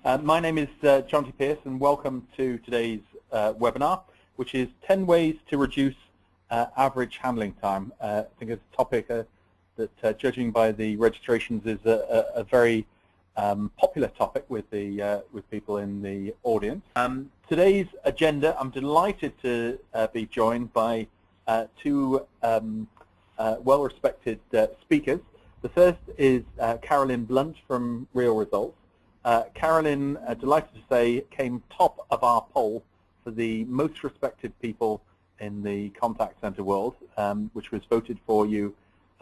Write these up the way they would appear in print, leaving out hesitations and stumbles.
My name is Jonty Pearce, and welcome to today's webinar, which is 10 ways to reduce average handling time. I think it's a topic that, judging by the registrations, is a very popular topic with people in the audience. Today's agenda, I'm delighted to be joined by two well-respected speakers. The first is Carolyn Blunt from Real Results. Carolyn, delighted to say, came top of our poll for the most respected people in the contact center world, which was voted for you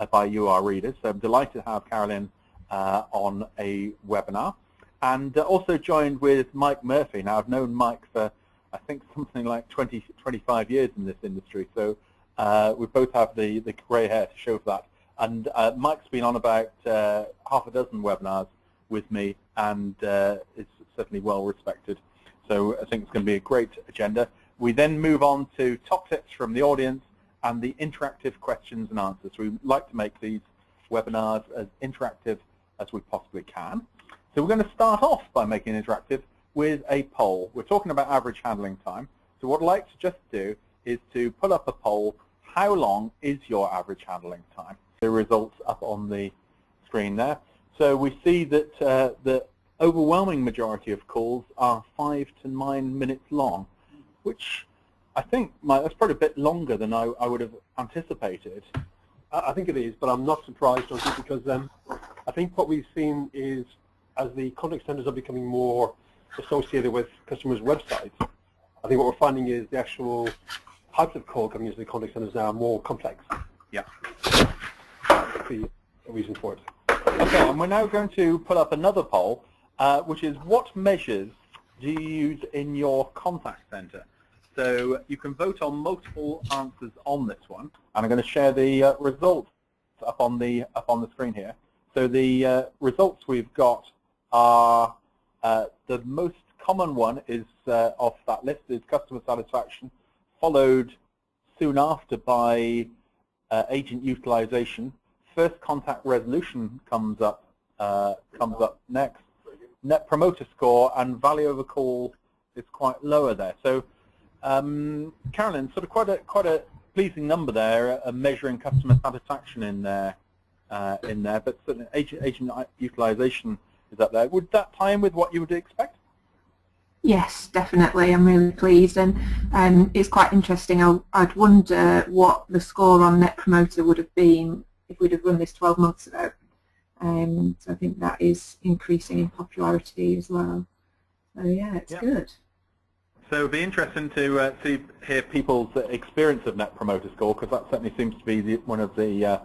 by you, our readers. So I'm delighted to have Carolyn on a webinar. And also joined with Mike Murphy. Now, I've known Mike for, I think, something like 20, 25 years in this industry. So we both have the grey hair to show for that. And Mike's been on about half a dozen webinars with me, and is certainly well respected. So I think it's going to be a great agenda. We then move on to top tips from the audience and the interactive questions and answers. We like to make these webinars as interactive as we possibly can. So we're going to start off by making it interactive with a poll. We're talking about average handling time. So what I'd like to just do is to put up a poll. How long is your average handling time? The results up on the screen there. So we see that the overwhelming majority of calls are 5 to 9 minutes long, which I think that's probably a bit longer than I would have anticipated. I think it is, but I'm not surprised, because I think what we've seen is, as the contact centers are becoming more associated with customers' websites, I think what we're finding is the actual types of call coming into the contact centers now are more complex. Yeah. That's the reason for it. Okay, and we're now going to put up another poll, which is what measures do you use in your contact center? So you can vote on multiple answers on this one, and I'm going to share the results up on the screen here. So the results we've got are the most common one is off that list is customer satisfaction, followed soon after by agent utilization. First contact resolution comes up next. Net promoter score and value over call is quite lower there. So Carolyn, sort of quite a pleasing number there, measuring customer satisfaction in there, but certainly agent utilization is up there. Would that tie in with what you would expect? Yes, definitely. I'm really pleased, and it's quite interesting. I'd wonder what the score on Net Promoter would have been if we'd have run this 12 months ago. So I think that is increasing in popularity as well. So yeah, it's good. So it'd be interesting to hear people's experience of Net Promoter Score, because that certainly seems to be one of the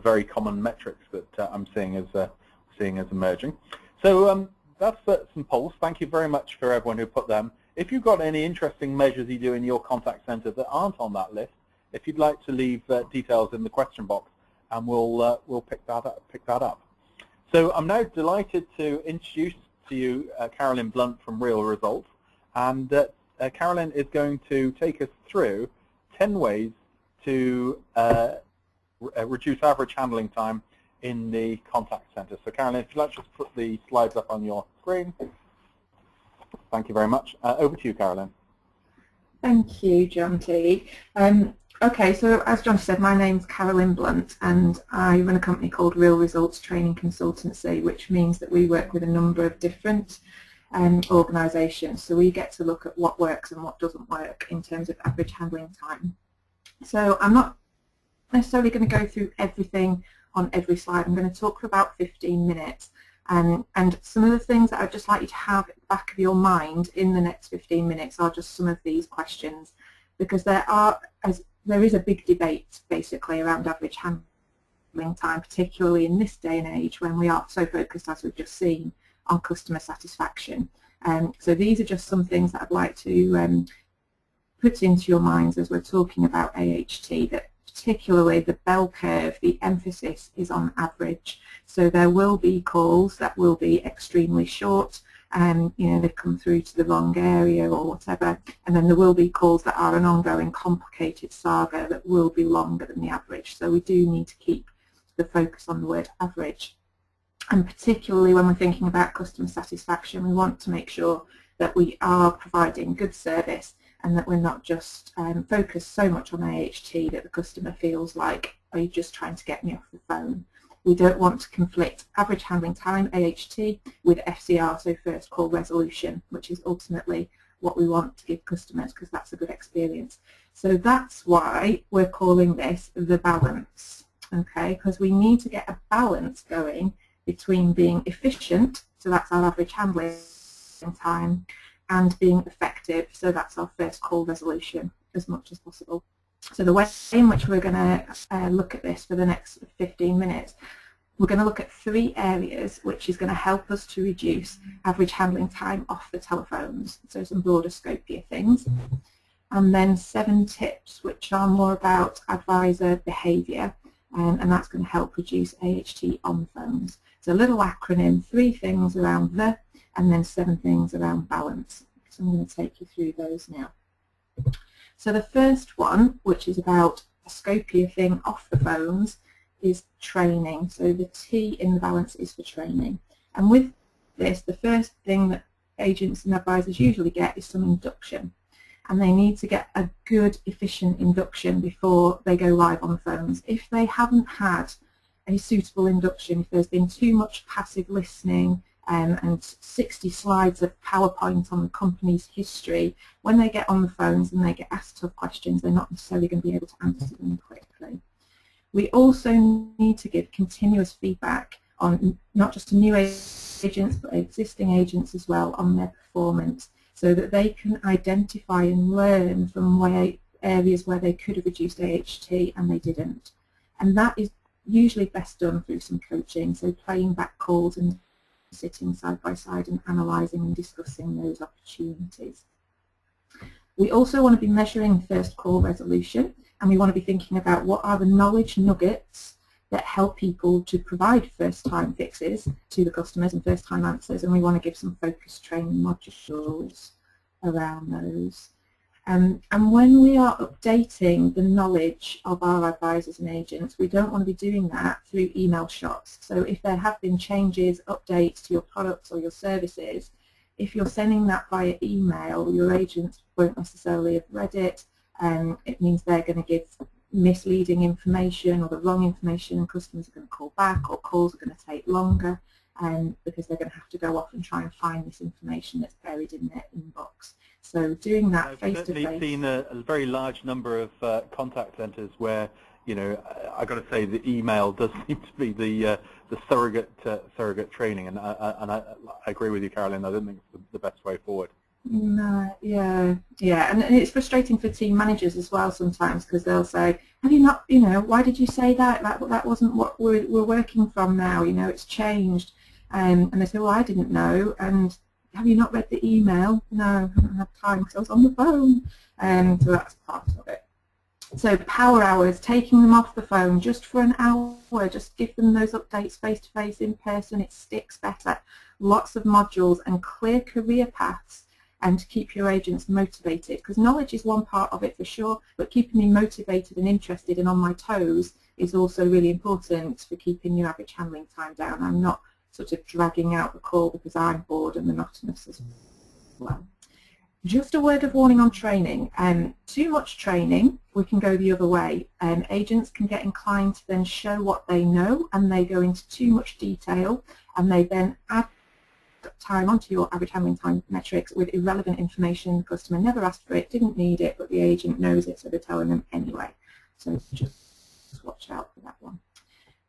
very common metrics that I'm seeing as emerging. So that's some polls. Thank you very much for everyone who put them. If you've got any interesting measures you do in your contact center that aren't on that list, if you'd like to leave details in the question box, and we'll pick that up. So I'm now delighted to introduce to you Carolyn Blunt from Real Results, and Carolyn is going to take us through 10 ways to reduce average handling time in the contact center. So Carolyn, if you'd like to just put the slides up on your screen. Thank you very much. Over to you, Carolyn. Thank you, Jonty. Okay, so as John said, my name's Carolyn Blunt, and I run a company called Real Results Training Consultancy, which means that we work with a number of different organisations. So we get to look at what works and what doesn't work in terms of average handling time. So I'm not necessarily going to go through everything on every slide. I'm going to talk for about 15 minutes. And some of the things that I'd just like you to have at the back of your mind in the next 15 minutes are just some of these questions, because there is a big debate basically around average handling time, particularly in this day and age when we are so focused, as we've just seen, on customer satisfaction. So these are just some things that I'd like to put into your minds as we're talking about AHT, that particularly the bell curve, the emphasis is on average. So there will be calls that will be extremely short, they've come through to the wrong area or whatever, and then there will be calls that are an ongoing complicated saga that will be longer than the average. So we do need to keep the focus on the word average. And particularly when we're thinking about customer satisfaction, we want to make sure that we are providing good service and that we're not just focused so much on AHT that the customer feels like, are you just trying to get me off the phone? We don't want to conflict average handling time, AHT, with FCR, so first call resolution, which is ultimately what we want to give customers because that's a good experience. So that's why we're calling this the balance, okay? Because we need to get a balance going between being efficient, so that's our average handling time, and being effective, so that's our first call resolution as much as possible. So the way in which we're going to look at this for the next 15 minutes, we're going to look at 3 areas which is going to help us to reduce average handling time off the telephones, so some broader scopier things, and then 7 tips which are more about advisor behaviour, and that's going to help reduce AHT on the phones. So a little acronym, 3 things around the, and then 7 things around balance. So I'm going to take you through those now. So the first one, which is about a scopier thing off the phones, is training. So the T in the balance is for training. And with this, the first thing that agents and advisors usually get is some induction. And they need to get a good, efficient induction before they go live on the phones. If they haven't had a suitable induction, if there's been too much passive listening, and 60 slides of PowerPoint on the company's history, when they get on the phones and they get asked tough questions, they're not necessarily going to be able to answer them quickly. We also need to give continuous feedback on not just to new agents but existing agents as well on their performance, so that they can identify and learn from areas where they could have reduced AHT and they didn't. And that is usually best done through some coaching, so playing back calls and sitting side by side and analysing and discussing those opportunities. We also want to be measuring first call resolution, and we want to be thinking about what are the knowledge nuggets that help people to provide first time fixes to the customers and first time answers, and we want to give some focused training modules around those. And when we are updating the knowledge of our advisors and agents, we don't want to be doing that through email shots. So if there have been changes, updates to your products or your services, if you're sending that via email, your agents won't necessarily have read it, and it means they're going to give misleading information or the wrong information, and customers are going to call back, or calls are going to take longer, because they're going to have to go off and try and find this information that's buried in their inbox. So doing that face-to-face. I've seen a very large number of contact centres where, you know, I've got to say the email does seem to be the surrogate training, and I agree with you, Carolyn. I don't think it's the best way forward. No, yeah, and it's frustrating for team managers as well sometimes, because they'll say, have you not, you know, why did you say that? That wasn't what we're working from now, you know, it's changed. And they say, well, I didn't know, and have you not read the email? No, I haven't had time because I was on the phone. So that's part of it. So power hours, taking them off the phone just for an hour, just give them those updates face-to-face, in person, it sticks better. Lots of modules and clear career paths, and to keep your agents motivated, because knowledge is one part of it for sure, but keeping me motivated and interested and on my toes is also really important for keeping your average handling time down. I'm not sort of dragging out the call because I'm bored and monotonous as well. Just a word of warning on training. Too much training, we can go the other way. Agents can get inclined to then show what they know, and they go into too much detail, and they then add time onto your average handling time metrics with irrelevant information. The customer never asked for it, didn't need it, but the agent knows it, so they're telling them anyway. So just watch out for that one.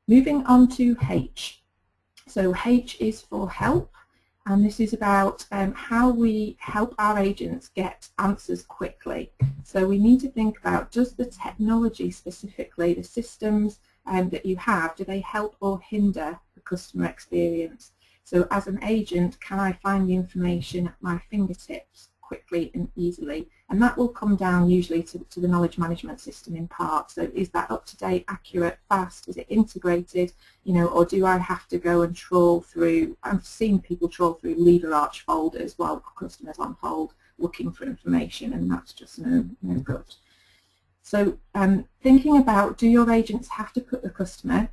Moving on to H. So H is for help, and this is about how we help our agents get answers quickly. So we need to think about, does the technology specifically, the systems that you have, do they help or hinder the customer experience? So as an agent, can I find the information at my fingertips quickly and easily? And that will come down usually to the knowledge management system in part. So is that up to date, accurate, fast? Is it integrated? You know, or do I have to go and trawl through? I've seen people trawl through lever arch folders while customers on hold looking for information, and that's just no good. So thinking about, do your agents have to put the customer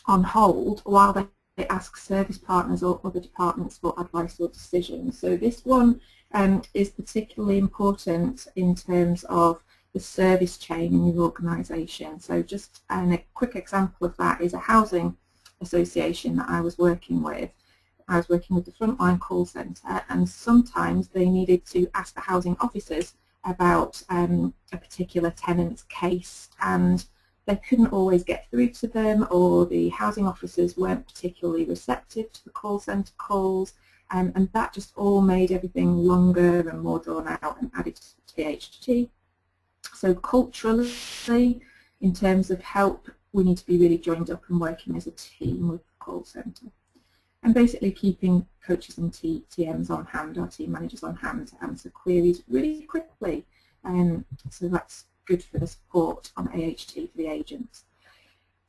on hold while they ask service partners or other departments for advice or decisions. So this one is particularly important in terms of the service chain in your organisation. So just a quick example of that is a housing association that I was working with. I was working with the frontline call centre, and sometimes they needed to ask the housing officers about a particular tenant's case, and they couldn't always get through to them, or the housing officers weren't particularly receptive to the call centre calls, and that just all made everything longer and more drawn out and added to the HT. So culturally, in terms of help, we need to be really joined up and working as a team with the call centre. And basically keeping coaches and TMs on hand, our team managers on hand, to answer queries really quickly. So that's good for the support on AHT for the agents.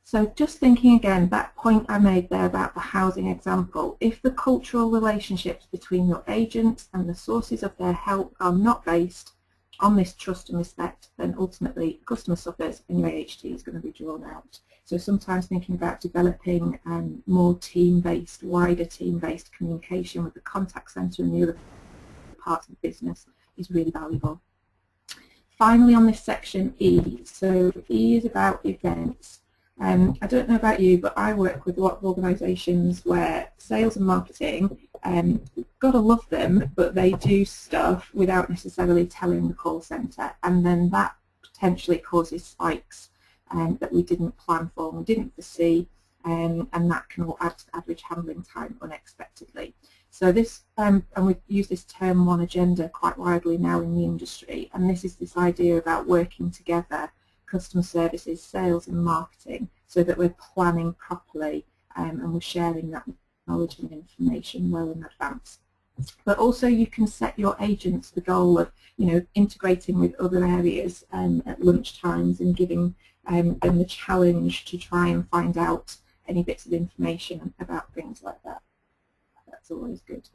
So just thinking again, that point I made there about the housing example, if the cultural relationships between your agents and the sources of their help are not based on this trust and respect, then ultimately customer suffers and your AHT is going to be drawn out. So sometimes thinking about developing more team-based, wider team-based communication with the contact centre and the other parts of the business is really valuable. Finally on this section, E. So E is about events. I don't know about you, but I work with a lot of organisations where sales and marketing, gotta love them, but they do stuff without necessarily telling the call centre, and then that potentially causes spikes that we didn't plan for and we didn't foresee, and that can all add to the average handling time unexpectedly. So this, and we use this term one agenda quite widely now in the industry, and this is this idea about working together, customer services, sales and marketing, so that we're planning properly and we're sharing that knowledge and information well in advance. But also you can set your agents the goal of, integrating with other areas at lunch times and giving them the challenge to try and find out any bits of information about things like that. That's always good.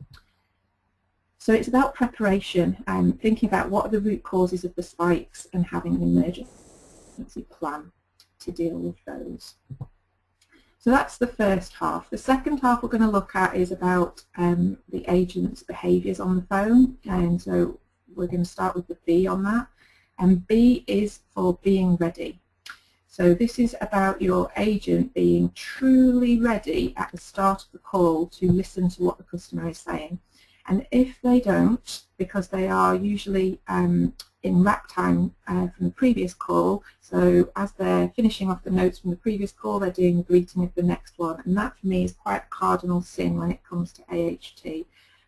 So it's about preparation and thinking about what are the root causes of the spikes and having an emergency plan to deal with those. So that's the first half. The second half we're going to look at is about the agent's behaviours on the phone, and so we're going to start with the B on that. And B is for being ready. So this is about your agent being truly ready at the start of the call to listen to what the customer is saying. And if they don't, because they are usually in wrap time from the previous call, so as they're finishing off the notes from the previous call, they're doing the greeting of the next one, and that for me is quite a cardinal sin when it comes to AHT,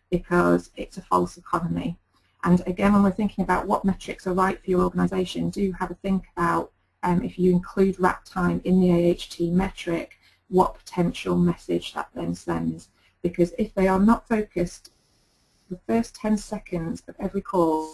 because it's a false economy. And again, when we're thinking about what metrics are right for your organisation, do have a think about if you include wrap time in the AHT metric, what potential message that then sends. Because if they are not focused, the first 10 seconds of every call,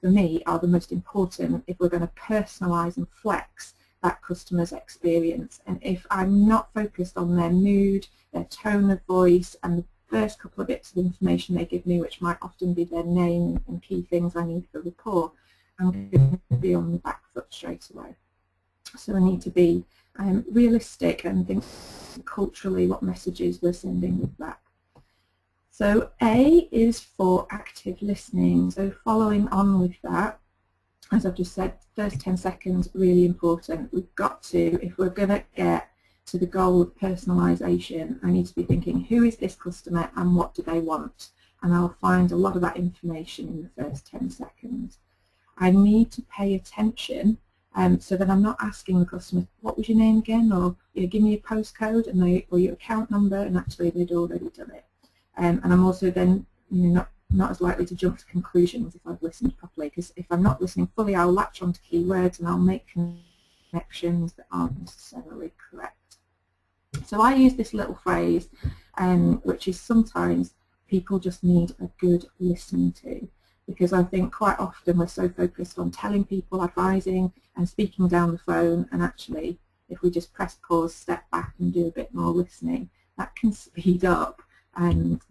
for me, are the most important if we're going to personalise and flex that customer's experience. And if I'm not focused on their mood, their tone of voice, and the first couple of bits of information they give me, which might often be their name and key things I need for rapport, I'm going to be on the back foot straight away. So I need to be realistic and think culturally what messages we're sending with that. So A is for active listening. So following on with that, as I've just said, first 10 seconds, really important. We've got to, if we're going to get to the goal of personalisation, I need to be thinking, who is this customer and what do they want? And I'll find a lot of that information in the first 10 seconds. I need to pay attention so that I'm not asking the customer, what was your name again? Or give me your postcode and or your account number, and actually they'd already done it. And I'm also then not as likely to jump to conclusions if I've listened properly, because if I'm not listening fully, I'll latch onto keywords and I'll make connections that aren't necessarily correct. So I use this little phrase, which is sometimes people just need a good listening to, because I think quite often we're so focused on telling people, advising and speaking down the phone, and actually if we just press pause, step back and do a bit more listening, that can speed up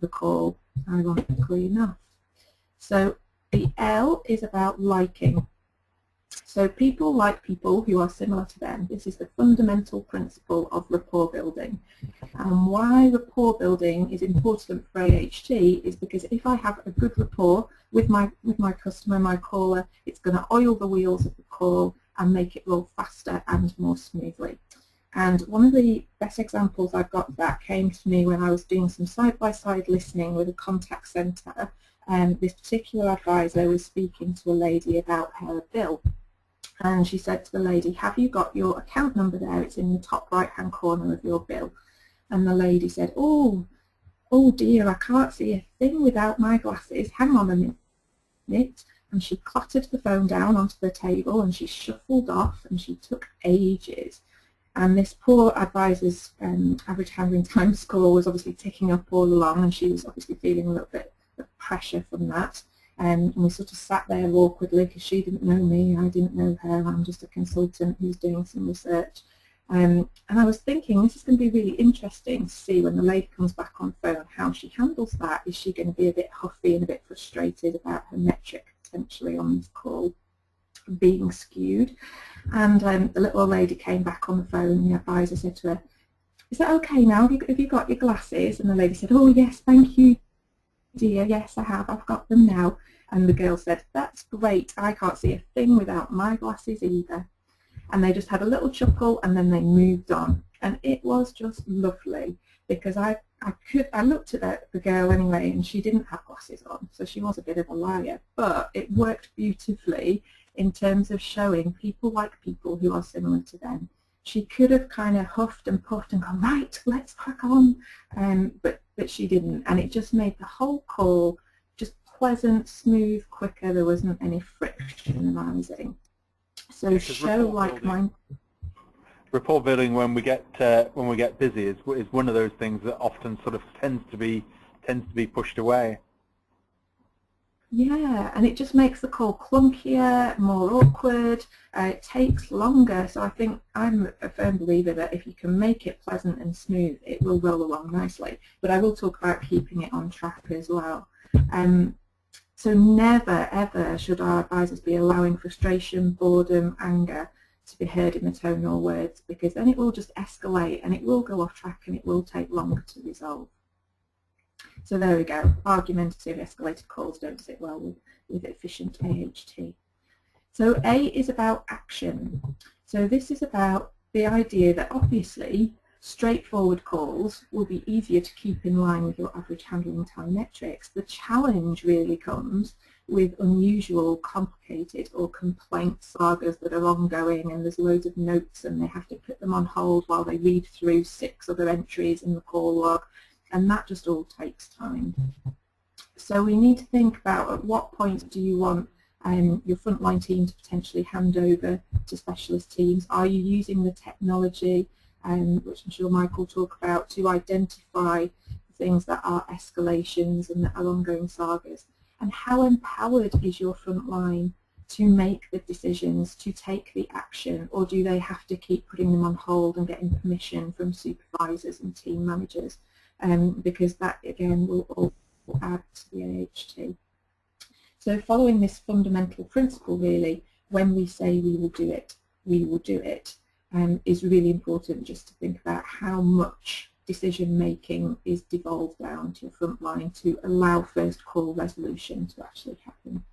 the call, ironically enough. So the L is about liking. So people like people who are similar to them. This is the fundamental principle of rapport building. And why rapport building is important for AHT is because if I have a good rapport with my customer, my caller, it's going to oil the wheels of the call and make it roll faster and more smoothly. And one of the best examples I've got of that came to me when I was doing some side-by-side listening with a contact centre. This particular advisor was speaking to a lady about her bill. And she said to the lady, have you got your account number there? It's in the top right-hand corner of your bill. And the lady said, oh dear, I can't see a thing without my glasses. Hang on a minute. And she clattered the phone down onto the table and she shuffled off and she took ages. And this poor advisor's average handling time score was obviously ticking up all along, and she was obviously feeling a little bit of pressure from that. And we sort of sat there awkwardly because she didn't know me, I didn't know her, I'm just a consultant who's doing some research. And I was thinking this is going to be really interesting to see when the lady comes back on phone how she handles that. Is she going to be a bit huffy and a bit frustrated about her metric potentially on this call being skewed? And the little old lady came back on the phone and the advisor said to her, is that okay now? Have you got your glasses? And the lady said, oh yes, thank you dear, yes I have, I've got them now. And the girl said, that's great, I can't see a thing without my glasses either. And they just had a little chuckle and then they moved on. And it was just lovely because I looked at the girl anyway and she didn't have glasses on, so she was a bit of a liar. But it worked beautifully in terms of showing people like people who are similar to them. She could have kind of huffed and puffed and gone, right, let's crack on, but she didn't. And it just made the whole call just pleasant, smooth, quicker. There wasn't any friction arising. So show like mine. Rapport building when we get busy is one of those things that often sort of tends to be pushed away. Yeah, and it just makes the call clunkier, more awkward, it takes longer. So I think I'm a firm believer that if you can make it pleasant and smooth, it will roll along nicely. But I will talk about keeping it on track as well. So never, ever should our advisors be allowing frustration, boredom, anger to be heard in the tone or words, because then it will just escalate and it will go off track and it will take longer to resolve. So there we go. Argumentative, escalated calls don't sit well with efficient AHT. So A is about action. So this is about the idea that obviously straightforward calls will be easier to keep in line with your average handling time metrics. The challenge really comes with unusual, complicated or complaint sagas that are ongoing and there's loads of notes and they have to put them on hold while they read through 6 other entries in the call log. And that just all takes time. So we need to think about at what point do you want your frontline team to potentially hand over to specialist teams. Are you using the technology, which I'm sure Mike will talk about, to identify things that are escalations and that are ongoing sagas? And how empowered is your frontline to make the decisions, to take the action, or do they have to keep putting them on hold and getting permission from supervisors and team managers? Because that again will all add to the AHT. So following this fundamental principle really, when we say we will do it, we will do it, is really important just to think about how much decision making is devolved down to your front line to allow first call resolution to actually happen.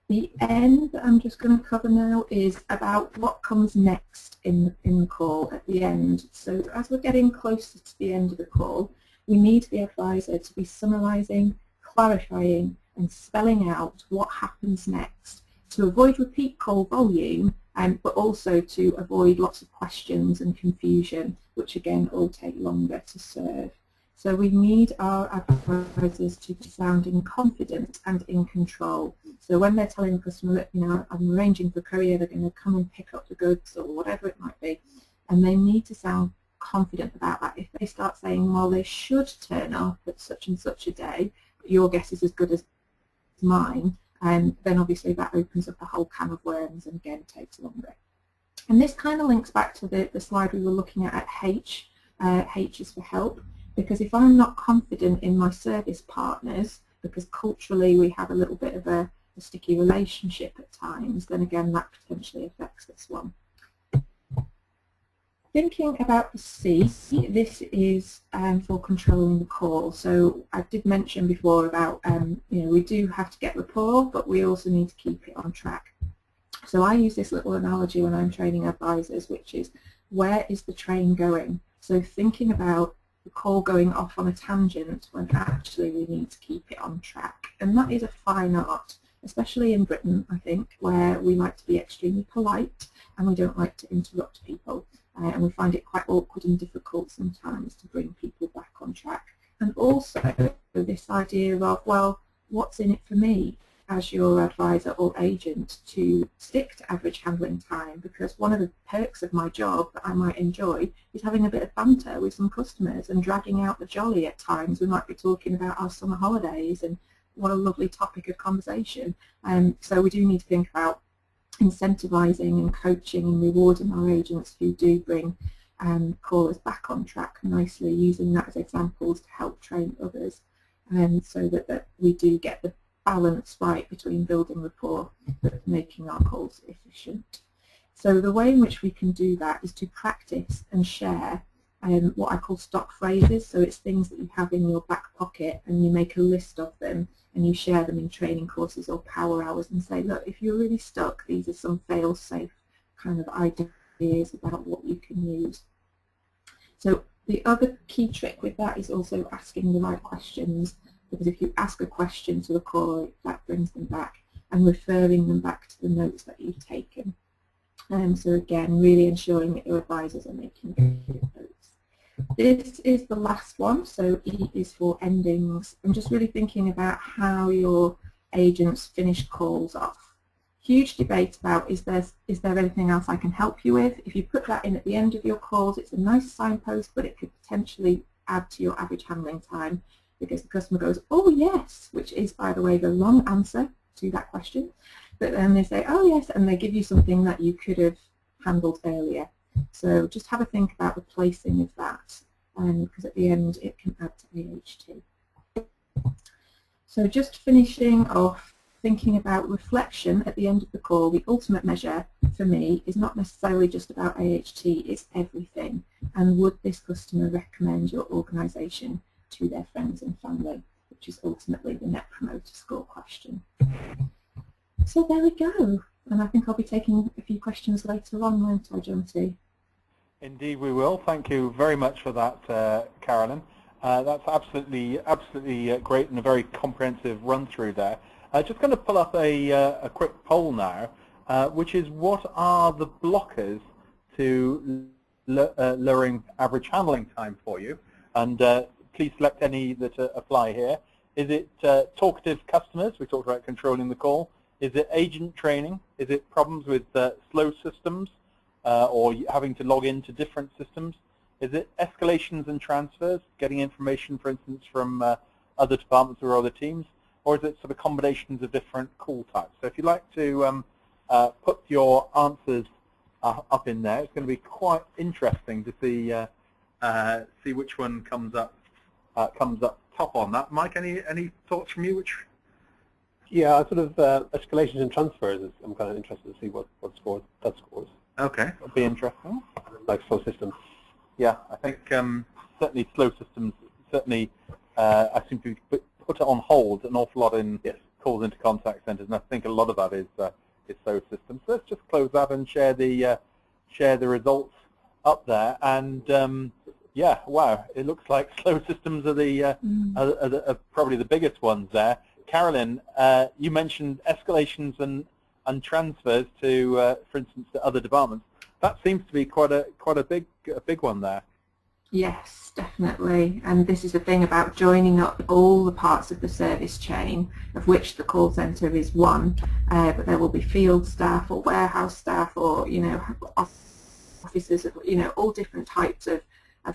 The end that I'm just going to cover now is about what comes next in the call at the end. So as we're getting closer to the end of the call, we need the advisor to be summarising, clarifying and spelling out what happens next to avoid repeat call volume, but also to avoid lots of questions and confusion, which again all take longer to serve. So we need our advisors to be sounding confident and in control. So when they're telling the customer, look, you know, I'm arranging for courier, they're going to come and pick up the goods or whatever it might be, and they need to sound confident about that. If they start saying, well, they should turn up at such and such a day, but your guess is as good as mine, then obviously that opens up a whole can of worms and again takes longer. And this kind of links back to the slide we were looking at H. H is for help. Because if I'm not confident in my service partners, because culturally we have a little bit of a a sticky relationship at times, then again that potentially affects this one. Thinking about the C, this is for controlling the call. So I did mention before about, we do have to get rapport, but we also need to keep it on track. So I use this little analogy when I'm training advisors, which is, where is the train going? So thinking about the call going off on a tangent when actually we need to keep it on track. And that is a fine art, especially in Britain, I think, where we like to be extremely polite and we don't like to interrupt people. And we find it quite awkward and difficult sometimes to bring people back on track. And also this idea of, well, what's in it for me as your advisor or agent to stick to average handling time? Because one of the perks of my job that I might enjoy is having a bit of banter with some customers and dragging out the jolly at times. We might be talking about our summer holidays and what a lovely topic of conversation. So we do need to think about incentivising and coaching and rewarding our agents who do bring callers back on track nicely, using that as examples to help train others, so that we do get the balance right between building rapport but making our calls efficient. So the way in which we can do that is to practice and share what I call stock phrases. So it's things that you have in your back pocket and you make a list of them and you share them in training courses or power hours and say, look, if you're really stuck, these are some fail-safe kind of ideas about what you can use. So the other key trick with that is also asking the right questions, because if you ask a question to the caller, that brings them back, and referring them back to the notes that you've taken. So again, really ensuring that your advisors are making good notes. This is the last one, so E is for endings. I'm just really thinking about how your agents finish calls off. Huge debate about, is there anything else I can help you with? If you put that in at the end of your calls, it's a nice signpost, but it could potentially add to your average handling time, because the customer goes, oh yes, which is, by the way, the wrong answer to that question. But then they say, oh yes, and they give you something that you could have handled earlier. So just have a think about the placing of that, because at the end it can add to AHT. So just finishing off, thinking about reflection at the end of the call. The ultimate measure for me is not necessarily just about AHT, it's everything. And would this customer recommend your organisation to their friends and family, which is ultimately the Net Promoter Score question. So there we go. And I think I'll be taking a few questions later on, won't I, Jonty? Indeed we will. Thank you very much for that, Carolyn. That's absolutely great and a very comprehensive run through there. Just going to pull up a quick poll now, which is, what are the blockers to lowering average handling time for you? And please select any that apply here. Is it talkative customers? We talked about controlling the call. Is it agent training? Is it problems with slow systems or having to log into different systems? Is it escalations and transfers, getting information, for instance, from other departments or other teams? Or is it sort of combinations of different call types? So if you'd like to put your answers up in there, it's going to be quite interesting to see which one comes up top on that. Mike, any thoughts from you? Yeah, sort of escalations and transfers. I'm kind of interested to see what scores that scores. Okay, that'll be interesting. Like slow systems. Yeah, I think certainly slow systems. Certainly, I seem to put it on hold an awful lot in calls into contact centres, and I think a lot of that is slow systems. So let's just close that and share the results up there. And yeah, wow, it looks like slow systems are probably the biggest ones there. Carolyn, you mentioned escalations and transfers to, for instance, to other departments. That seems to be quite a big one there. Yes, definitely. And this is the thing about joining up all the parts of the service chain, of which the call centre is one, but there will be field staff or warehouse staff or, officers, all different types of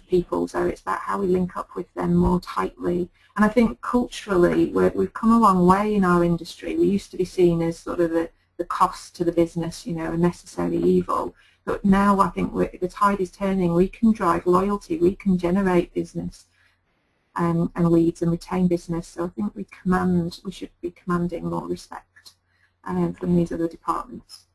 people. So it's about how we link up with them more tightly. And I think culturally we've come a long way in our industry. We used to be seen as sort of the cost to the business, a necessary evil. But now I think the tide is turning. We can drive loyalty. We can generate business and leads and retain business. So I think we should be commanding more respect from these other departments.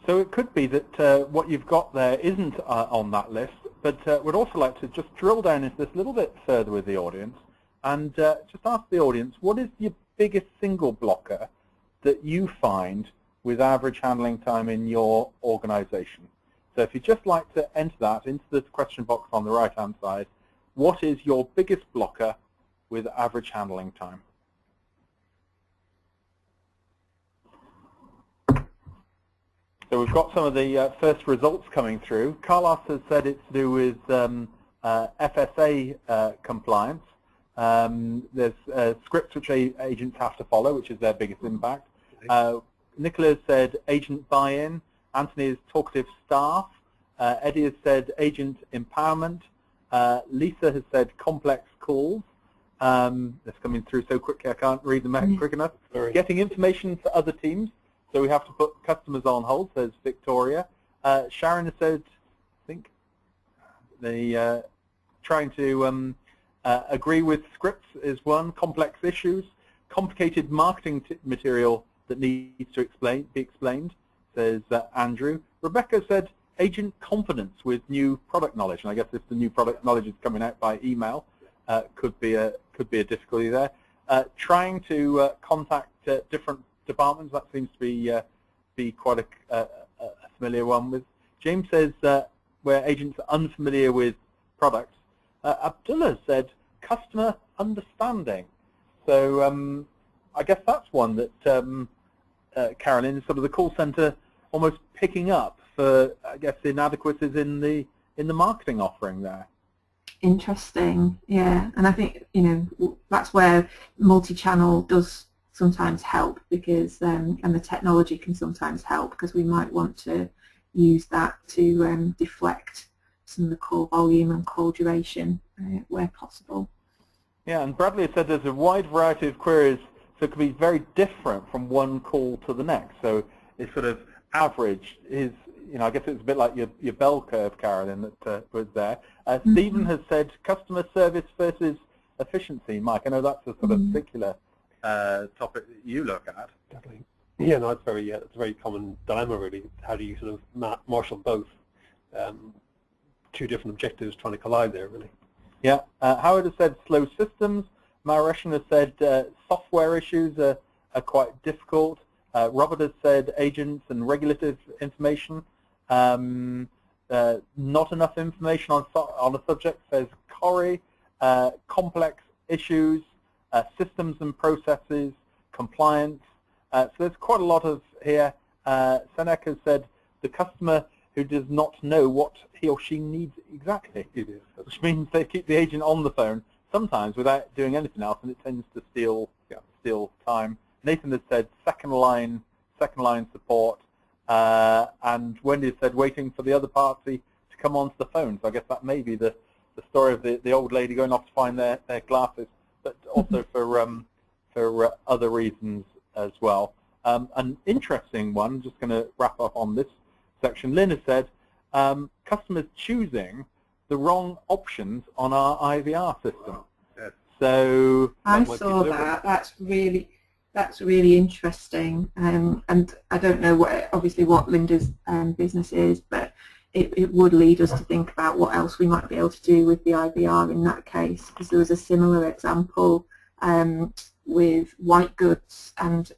So it could be that what you've got there isn't on that list, but we'd also like to just drill down into this a little bit further with the audience and just ask the audience, what is your biggest single blocker that you find with average handling time in your organization? So if you'd just like to enter that into the question box on the right-hand side, what is your biggest blocker with average handling time? So we've got some of the first results coming through. Carlos has said it's to do with FSA compliance. There's scripts which agents have to follow, which is their biggest impact. Nicola has said agent buy-in. Anthony is talkative staff. Eddie has said agent empowerment. Lisa has said complex calls. That's coming through so quickly I can't read them quick enough. Sorry. Getting information for other teams. So we have to put customers on hold, says Victoria. Sharon has said, I think, trying to agree with scripts is one. Complex issues. Complicated marketing material that needs to be explained, says Andrew. Rebecca said agent confidence with new product knowledge, and I guess if the new product knowledge is coming out by email, could be a difficulty there. Trying to contact different departments, that seems to be quite a familiar one. With James says where agents are unfamiliar with products. Abdullah said customer understanding. So I guess that's one that Carolyn is sort of the call center almost picking up for, I guess, inadequacies in the marketing offering there. Interesting, yeah, and I think that's where multi-channel does sometimes help, because and the technology can sometimes help, because we might want to use that to deflect some of the call volume and call duration where possible. Yeah, and Bradley said there's a wide variety of queries, so it could be very different from one call to the next. So it's sort of average is, I guess it's a bit like your bell curve, Carolyn, that was there. Stephen has said customer service versus efficiency. Mike, I know that's a sort of particular topic that you look at. Definitely. Yeah, no, it's a very common dilemma, really. How do you sort of marshal both? Two different objectives trying to collide there, really. Yeah. Howard has said slow systems. Mahareshan has said software issues are quite difficult. Robert has said agents and regulative information. Not enough information on a subject, says Corey. Complex issues, systems and processes, compliance. So there's quite a lot of here. Senek has said the customer who does not know what he or she needs exactly, which means they keep the agent on the phone sometimes without doing anything else, and it tends to steal time. Nathan has said second line support, and Wendy has said waiting for the other party to come onto the phone. So I guess that may be the story of the old lady going off to find their glasses, but also for other reasons as well. An interesting one, just going to wrap up on this section. Lynn has said customers choosing the wrong options on our IVR system. Yes. So I saw that. That's really interesting, and I don't know obviously what Linda's business is, but it would lead us to think about what else we might be able to do with the IVR in that case, because there was a similar example with white goods, and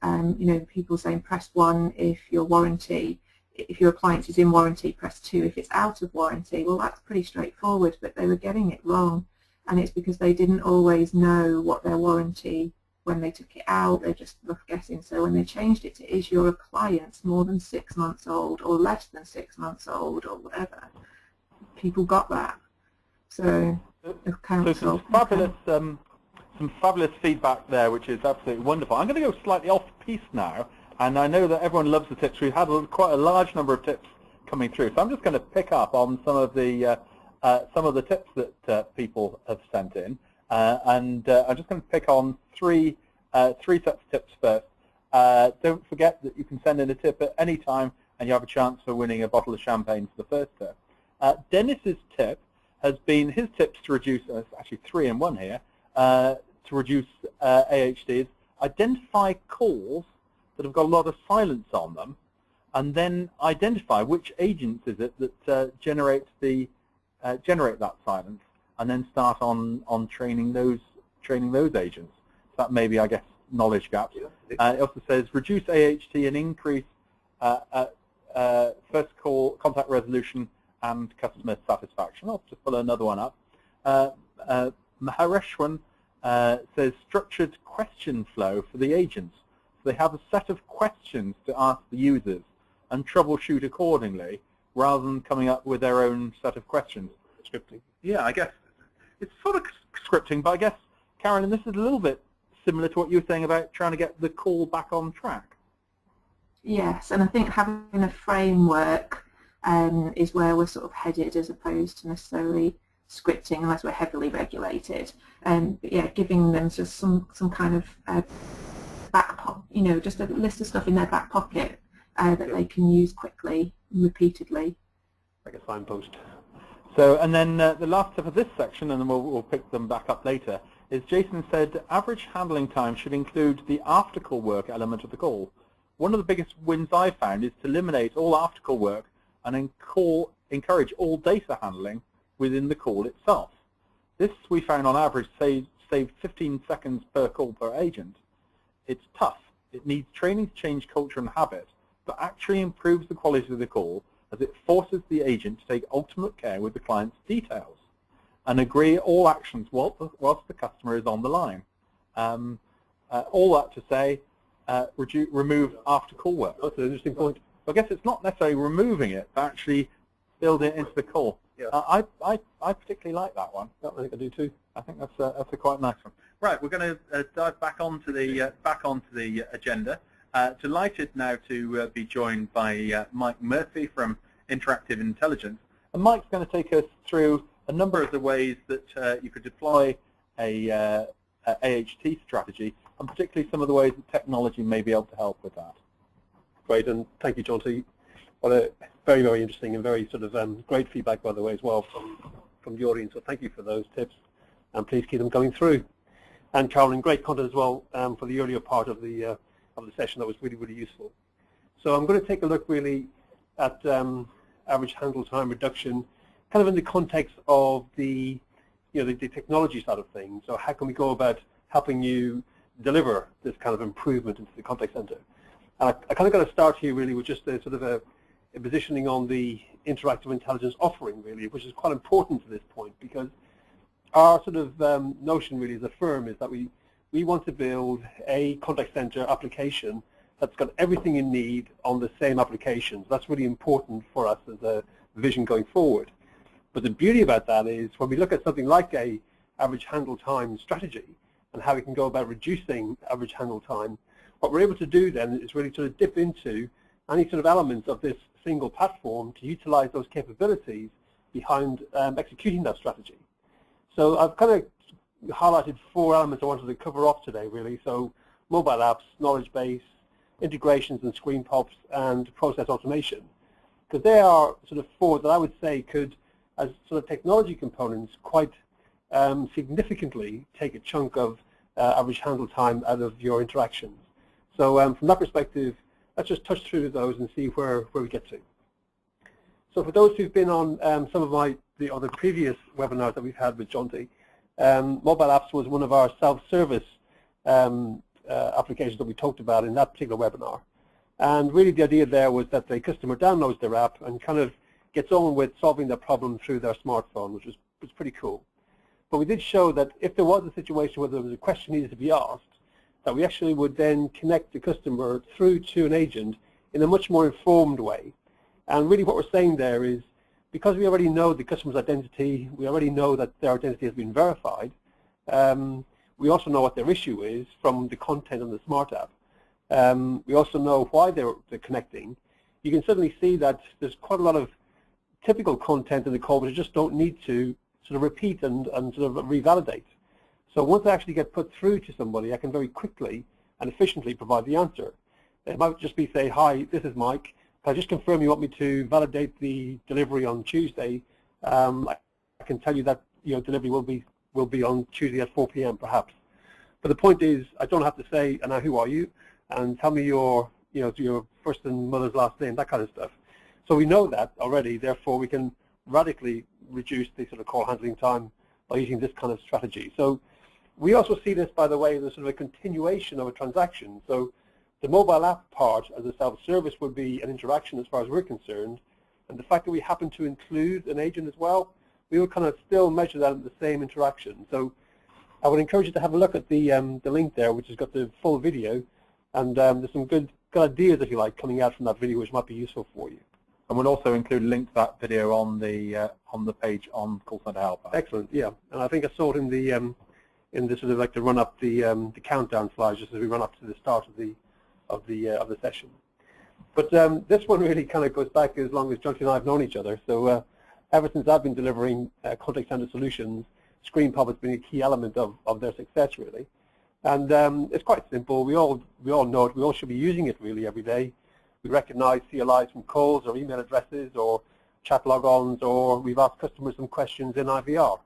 people saying press 1 if your appliance is in warranty, press 2 if it's out of warranty. Well, that's pretty straightforward, but they were getting it wrong, and it's because they didn't always know what their warranty. When they took it out, they're just rough guessing. So when they changed it to is your appliance more than 6 months old or less than 6 months old or whatever, people got that. So some fabulous feedback there, which is absolutely wonderful. I'm going to go slightly off piece now, and I know that everyone loves the tips. We've had quite a large number of tips coming through, so I'm just going to pick up on some of the tips that people have sent in. I'm just going to pick on three sets of tips first. Don't forget that you can send in a tip at any time, and you have a chance for winning a bottle of champagne for the first tip. Dennis's tip has been his tips to reduce, actually 3 in 1 here, to reduce AHDs. Identify calls that have got a lot of silence on them, and then identify which agents is it that generate that silence, and then start on training those agents. So that may be, I guess, knowledge gaps. It also says reduce AHT and increase first call contact resolution and customer satisfaction. I'll just pull another one up. Mahareshwan says structured question flow for the agents. So they have a set of questions to ask the users and troubleshoot accordingly, rather than coming up with their own set of questions. Scripting. Yeah, I guess it's sort of scripting, but I guess, Carolyn, this is a little bit similar to what you were saying about trying to get the call back on track. Yes, and I think having a framework is where we're sort of headed, as opposed to necessarily scripting unless we're heavily regulated. But yeah, giving them just some kind of back just a list of stuff in their back pocket that they can use quickly, repeatedly. Like a signpost. So, and then the last step of this section, and then we'll pick them back up later, is Jason said average handling time should include the after-call work element of the call. One of the biggest wins I've found is to eliminate all after-call work and encourage all data handling within the call itself. This, we found on average, saved 15 seconds per call per agent. It's tough. It needs training to change culture and habit, but actually improves the quality of the call as it forces the agent to take ultimate care with the client's details and agree all actions whilst the customer is on the line. All that to say, remove after-call work. That's an interesting point. I guess it's not necessarily removing it, but actually build it into the call. Yeah. I particularly like that one. I think I do too. I think that's a quite nice one. Right, we're going to dive back onto the agenda. Delighted now to be joined by Mike Murphy from Interactive Intelligence, and Mike's going to take us through a number of the ways that you could deploy a AHT strategy, and particularly some of the ways that technology may be able to help with that. Great, and thank you, Jonty. What a very, very interesting and very sort of great feedback, by the way, as well from the audience. So thank you for those tips, and please keep them going through. And Carolyn, great content as well for the earlier part of the session. That was really, really useful. So I'm going to take a look really at average handle time reduction, kind of in the context of the technology side of things. So how can we go about helping you deliver this kind of improvement into the contact center? And I kind of got to start here really with just a sort of a positioning on the interactive intelligence offering really, which is quite important to this point, because our sort of notion really as a firm is that we want to build a contact center application that's got everything you need on the same application. So that's really important for us as a vision going forward. But the beauty about that is when we look at something like a average handle time strategy and how we can go about reducing average handle time, what we're able to do then is really sort of dip into any sort of elements of this single platform to utilize those capabilities behind executing that strategy. So I've kind of highlighted 4 elements I wanted to cover off today really. So mobile apps, knowledge base, integrations and screen pops, and process automation. Because they are sort of 4 that I would say could, as sort of technology components, quite significantly take a chunk of average handle time out of your interactions. So from that perspective, let's just touch through those and see where we get to. So for those who've been on some of the other previous webinars that we've had with Jonty, mobile apps was one of our self-service applications that we talked about in that particular webinar. And really the idea there was that the customer downloads their app and kind of gets on with solving their problem through their smartphone, which was pretty cool. But we did show that if there was a situation where there was a question needed to be asked, that we actually would then connect the customer through to an agent in a much more informed way. And really what we're saying there is, because we already know the customer's identity, we already know that their identity has been verified, we also know what their issue is from the content on the smart app. We also know why they're connecting. You can certainly see that there's quite a lot of typical content in the call, but you just don't need to sort of repeat and sort of revalidate. So once I actually get put through to somebody, I can very quickly and efficiently provide the answer. It might just be say, hi, this is Mike. Can I just confirm you want me to validate the delivery on Tuesday? I can tell you that delivery will be on Tuesday at 4 p.m. perhaps. But the point is, I don't have to say, and now who are you? and tell me your, your first and mother's last name, that kind of stuff. So we know that already, therefore we can radically reduce the sort of call handling time by using this kind of strategy. So we also see this, by the way, as a sort of a continuation of a transaction. So the mobile app part as a self-service would be an interaction as far as we're concerned, and the fact that we happen to include an agent as well, we will kind of still measure that in the same interaction. So I would encourage you to have a look at the link there, which has got the full video, and there's some good ideas, if you like, coming out from that video, which might be useful for you. And we'll also include a link to that video on the page on Call Center Help. Excellent, yeah. And I think I saw it in the sort of like to run up the countdown slides just as we run up to the start of the session. But this one really kind of goes back as long as Jonty and I have known each other. So ever since I've been delivering contact center solutions, Screen Pop has been a key element of their success, really. And it's quite simple. We all know it. We all should be using it really every day. We recognize CLIs from calls or email addresses or chat logons, or we've asked customers some questions in IVR.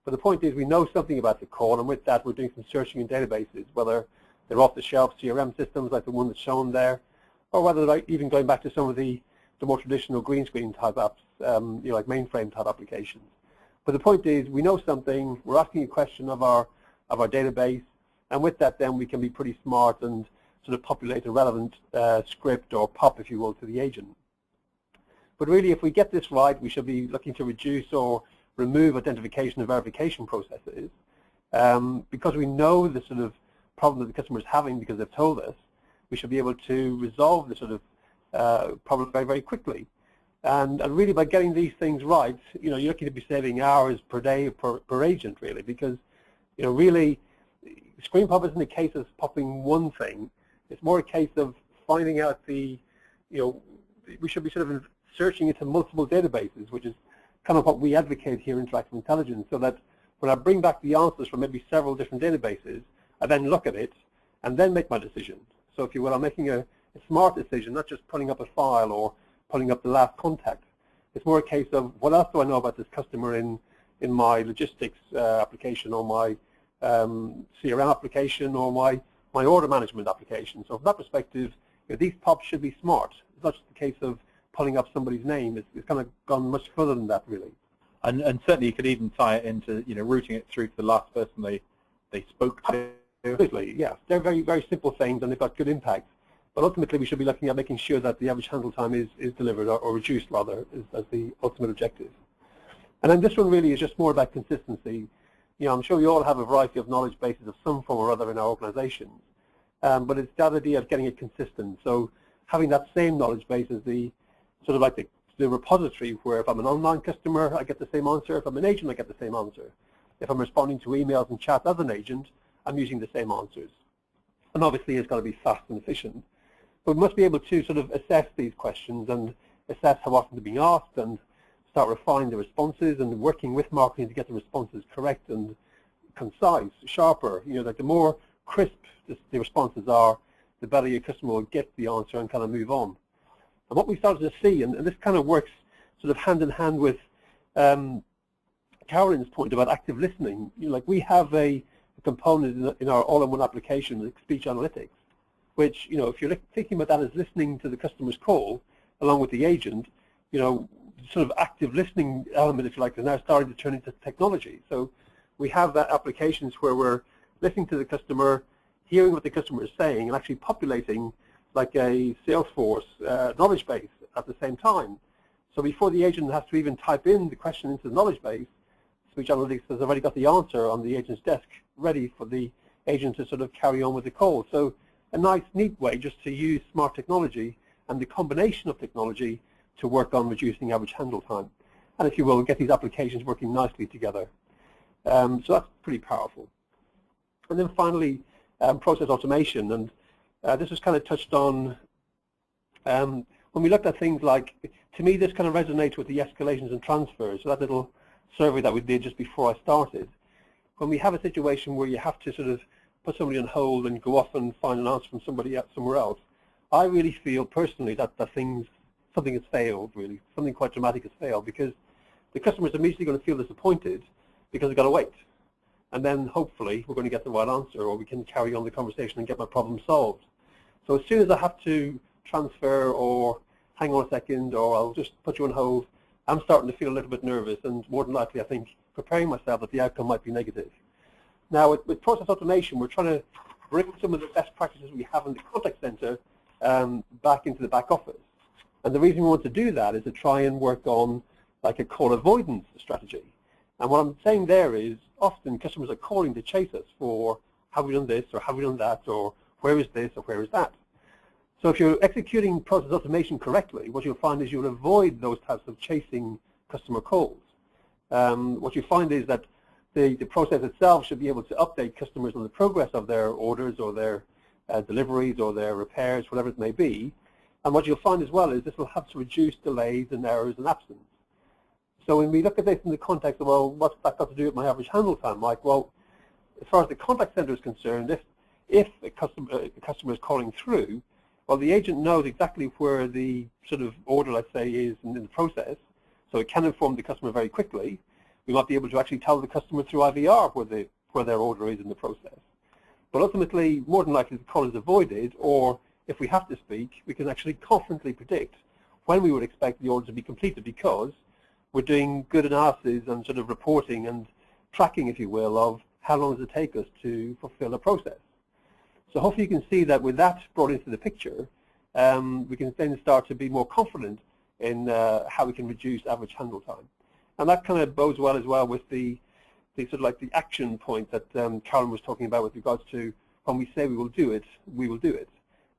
But the point is we know something about the call, and with that we're doing some searching in databases, whether they're off-the-shelf CRM systems like the one that's shown there, or whether they're even going back to some of the more traditional green screen type apps, like mainframe type applications. But the point is we know something, we're asking a question of our database, and with that then we can be pretty smart and sort of populate a relevant script or POP, if you will, to the agent. But really, if we get this right, we should be looking to reduce or remove identification and verification processes, because we know the sort of problem that the customer is having because they've told us. We should be able to resolve the sort of problem very, very quickly. And really, by getting these things right, you're looking to be saving hours per day per agent, really, because really, Screen Pop isn't a case of popping one thing. It's more a case of finding out we should be sort of searching into multiple databases, which is kind of what we advocate here in Interactive Intelligence, so that when I bring back the answers from maybe several different databases, I then look at it and then make my decision. So if you will, I'm making a smart decision, not just pulling up a file or pulling up the last contact. It's more a case of what else do I know about this customer in my logistics application, or my CRM application, or my order management application. So from that perspective, these POPs should be smart. It's not just a case of pulling up somebody's name. It's kind of gone much further than that, really. And certainly you could even tie it into routing it through to the last person they spoke to. Absolutely, yeah. They're very, very simple things, and they've got good impact. But ultimately, we should be looking at making sure that the average handle time is delivered, or reduced, rather, as the ultimate objective. And then this one really is just more about consistency. I'm sure we all have a variety of knowledge bases of some form or other in our organizations, but it's that idea of getting it consistent. So having that same knowledge base as the sort of like the repository, where if I'm an online customer, I get the same answer. If I'm an agent, I get the same answer. If I'm responding to emails and chat as an agent, I'm using the same answers. And obviously, it's got to be fast and efficient. But we must be able to sort of assess these questions and assess how often they're being asked, and start refining the responses and working with marketing to get the responses correct and concise, sharper. Like the more crisp the responses are, the better your customer will get the answer and kind of move on. And what we started to see, and this kind of works sort of hand in hand with Carolyn's point about active listening. Like we have a component in our all-in-one application, like speech analytics, which, if you're thinking about that as listening to the customer's call along with the agent, sort of active listening element, if you like, is now starting to turn into technology. So we have that applications where we're listening to the customer, hearing what the customer is saying, and actually populating like a Salesforce knowledge base at the same time. So before the agent has to even type in the question into the knowledge base, Speech Analytics has already got the answer on the agent's desk, ready for the agent to sort of carry on with the call. So a nice, neat way just to use smart technology and the combination of technology to work on reducing average handle time. And if you will, get these applications working nicely together. So that's pretty powerful. And then finally, process automation. And this was kind of touched on when we looked at things like, to me, this kind of resonates with the escalations and transfers. So that little survey that we did just before I started. When we have a situation where you have to sort of put somebody on hold and go off and find an answer from somebody else somewhere else, I really feel personally that something has failed, really. Something quite dramatic has failed, because the customer is immediately going to feel disappointed because they've got to wait. And then hopefully we're going to get the right answer, or we can carry on the conversation and get my problem solved. So as soon as I have to transfer or hang on a second or I'll just put you on hold, I'm starting to feel a little bit nervous, and more than likely I think preparing myself that the outcome might be negative. Now with process automation, we're trying to bring some of the best practices we have in the contact center back into the back office. And the reason we want to do that is to try and work on like a call avoidance strategy. And what I'm saying there is often customers are calling to chase us for have we done this or have we done that or where is this or where is that. So if you're executing process automation correctly, what you'll find is you'll avoid those types of chasing customer calls. What you find is that the process itself should be able to update customers on the progress of their orders or their deliveries or their repairs, whatever it may be. And what you'll find as well is this will have to reduce delays and errors and absence. So when we look at this in the context of, well, what's that got to do with my average handle time? Like, well, as far as the contact center is concerned, if a customer is calling through, well, the agent knows exactly where the sort of order, let's say, is in the process, so it can inform the customer very quickly. We might be able to actually tell the customer through IVR where their order is in the process. But ultimately, more than likely, the call is avoided, or if we have to speak, we can actually confidently predict when we would expect the order to be completed, because we're doing good analysis and sort of reporting and tracking, if you will, of how long does it take us to fulfill a process. So hopefully you can see that with that brought into the picture, we can then start to be more confident in how we can reduce average handle time. And that kind of bodes well as well with the sort of like the action point that Carolyn was talking about with regards to when we say we will do it, we will do it.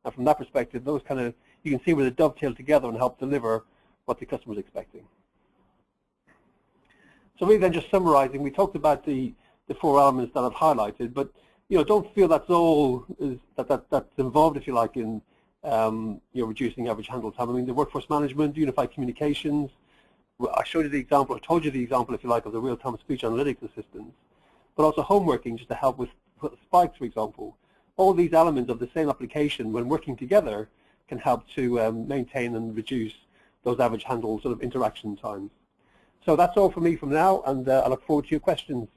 And from that perspective, those kind of, you can see where they dovetail together and help deliver what the customer is expecting. So really then just summarizing, we talked about the four elements that I've highlighted, but don't feel that's all that's involved, if you like, in reducing average handle time. I mean, the workforce management, unified communications. I showed you the example, I told you the example, if you like, of the real-time speech analytics assistance, but also homeworking just to help with spikes, for example. All these elements of the same application, when working together, can help to maintain and reduce those average handle sort of interaction times. So that's all from me from now, and I look forward to your questions.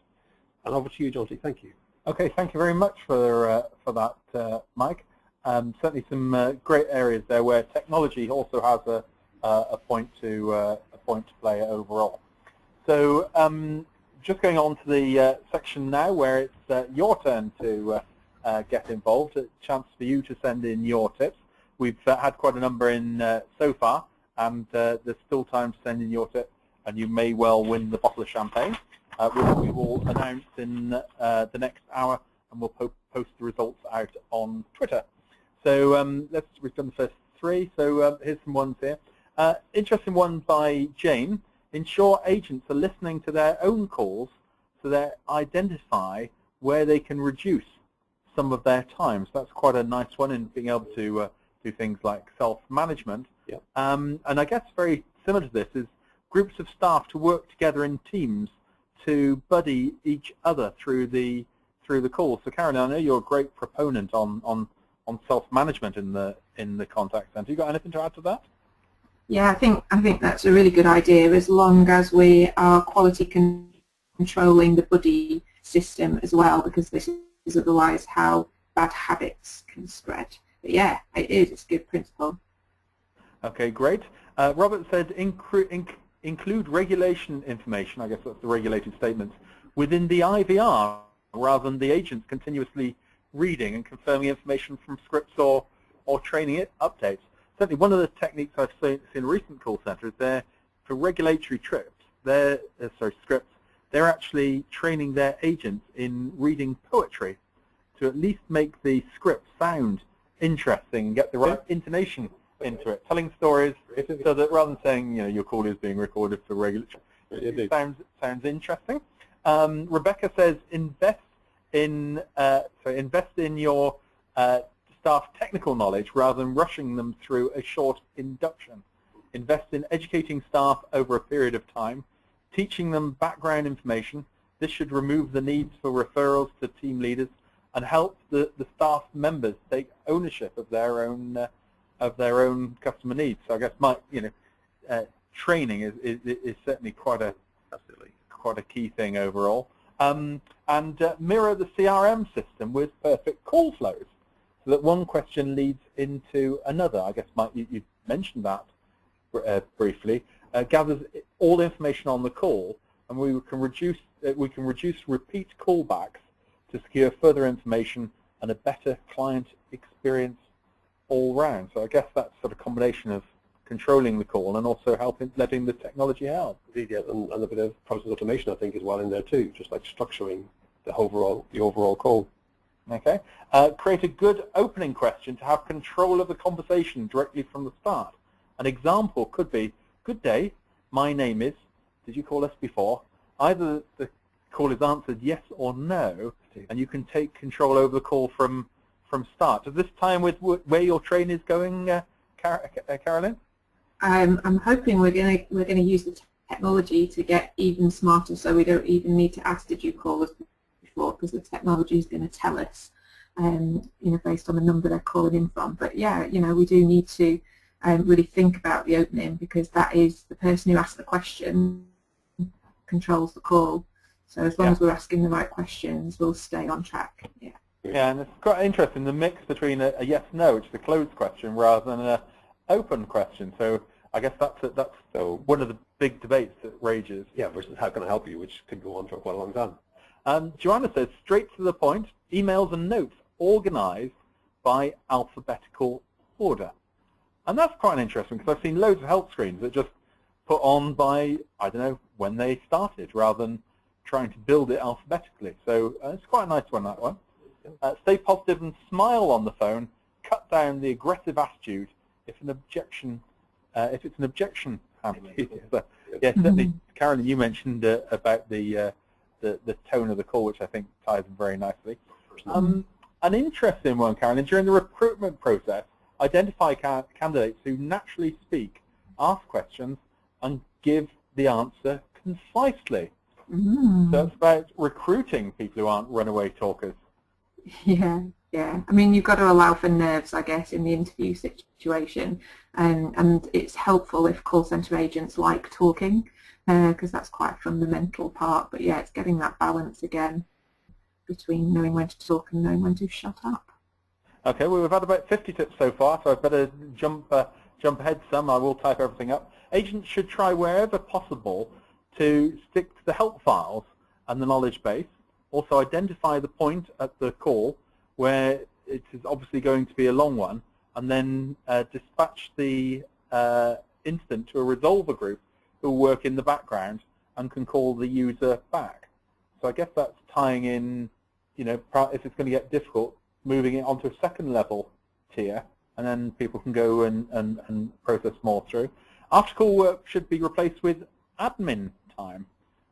And over to you, Jonty. Thank you. Okay, thank you very much for that, Mike. Certainly some great areas there where technology also has a point to play overall. So just going on to the section now where it's your turn to get involved, a chance for you to send in your tips. We've had quite a number in so far, and there's still time to send in your tip, and you may well win the bottle of champagne, which we will announce in the next hour, and we'll post the results out on Twitter. So we've done the first three, so here's some ones here. Interesting one by Jane. Ensure agents are listening to their own calls so they identify where they can reduce some of their time. So that's quite a nice one in being able to do things like self-management. Yep. And I guess very similar to this is groups of staff to work together in teams to buddy each other through the call. So Carolyn, I know you're a great proponent on self-management in the contact center. You got anything to add to that? Yeah, I think that's a really good idea, as long as we are quality controlling the buddy system as well, because this is otherwise how bad habits can spread. But yeah, it's a good principle. Okay, great. Robert said include regulation information, I guess that's the regulated statements, within the IVR rather than the agents continuously reading and confirming information from scripts or training updates. Certainly one of the techniques I've seen in recent call centers, for regulatory scripts, they're actually training their agents in reading poetry to at least make the script sound interesting and get the right intonation into it, telling stories so that rather than saying, your call is being recorded for regulatory, it sounds interesting. Rebecca says invest in your staff technical knowledge rather than rushing them through a short induction. Invest in educating staff over a period of time, teaching them background information. This should remove the needs for referrals to team leaders and help the staff members take ownership of their own customer needs. So I guess training is certainly quite a key thing overall. And mirror the CRM system with perfect call flows. so that one question leads into another. I guess you mentioned that briefly. Gathers all the information on the call, and we can reduce repeat callbacks to secure further information and a better client experience all round. So I guess that's sort of combination of controlling the call and also letting the technology help. Yeah, and a bit of process automation, I think, as well in there too, just like structuring the overall call. Okay. Create a good opening question to have control of the conversation directly from the start. An example could be, "Good day, my name is, did you call us before?" Either the call is answered yes or no, and you can take control over the call from start. Does this tie in with where your train is going, Carolyn? I'm hoping we're going to use the technology to get even smarter, so we don't even need to ask, "Did you call us before?" Because the technology is going to tell us, based on the number they're calling in from. But yeah, we do need to really think about the opening, because that is the person who asks the question controls the call. So as long as we're asking the right questions, we'll stay on track. Yeah. Yeah, and it's quite interesting, the mix between a yes/no, which is a closed question, rather than an open question. So I guess that's one of the big debates that rages. Yeah, versus how can I help you, which could go on for quite a long time. Joanna says, straight to the point, emails and notes organized by alphabetical order. And that's quite interesting, because I've seen loads of help screens that just put on by, I don't know, when they started, rather than trying to build it alphabetically. So it's quite a nice one, that one. Stay positive and smile on the phone. Cut down the aggressive attitude if it's an objection. So, yeah, certainly, Carolyn, you mentioned about the tone of the call, which I think ties in very nicely. An interesting one, Carolyn. During the recruitment process, identify candidates who naturally speak, ask questions, and give the answer concisely. So it's about recruiting people who aren't runaway talkers. Yeah. I mean, you've got to allow for nerves, I guess, in the interview situation, and it's helpful if call centre agents like talking, because that's quite a fundamental part. But yeah, it's getting that balance again between knowing when to talk and knowing when to shut up. Okay, well, we've had about 50 tips so far, so I'd better jump ahead some. I will type everything up. Agents should try wherever possible to stick to the help files and the knowledge base. Also identify the point at the call where it is obviously going to be a long one, and then dispatch the incident to a resolver group who will work in the background and can call the user back. So I guess that's tying in, if it's going to get difficult, moving it onto a second level tier, and then people can go and process more through. After call work should be replaced with admin time,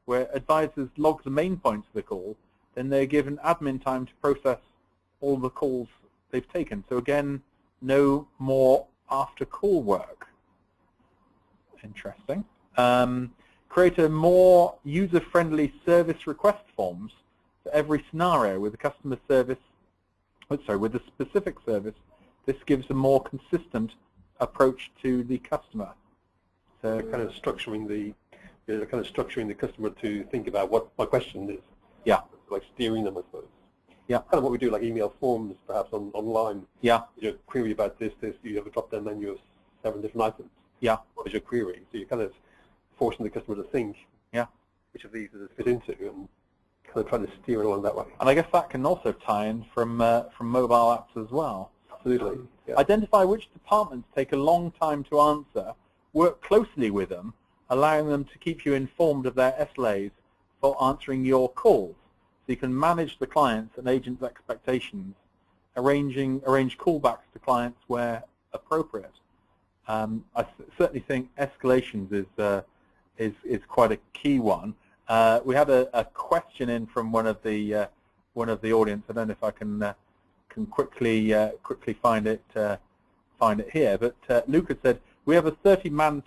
where advisors log the main points of the call, then they're given admin time to process all the calls they've taken. So again, no more after call work. Interesting. Create a more user-friendly service request forms for every scenario with the customer service. With the specific service. This gives a more consistent approach to the customer. So kind of structuring the customer to think about what my question is. Yeah. Like steering them, I suppose. Yeah. Kind of what we do, like email forms, perhaps online. Yeah. Your query about this. You have a drop-down menu of 7 different items. Yeah. What is your query? So you're kind of forcing the customer to think. Yeah. Which of these does it fit into, and kind of trying to steer it along that way. And I guess that can also tie in from mobile apps as well. Absolutely. Yeah. Identify which departments take a long time to answer. Work closely with them, allowing them to keep you informed of their SLAs for answering your calls. So you can manage the clients and agents' expectations, arrange callbacks to clients where appropriate. I certainly think escalations is quite a key one. We had a question in from one of the audience. I don't know if I can quickly find it here. But Lucas said, we have a 30-man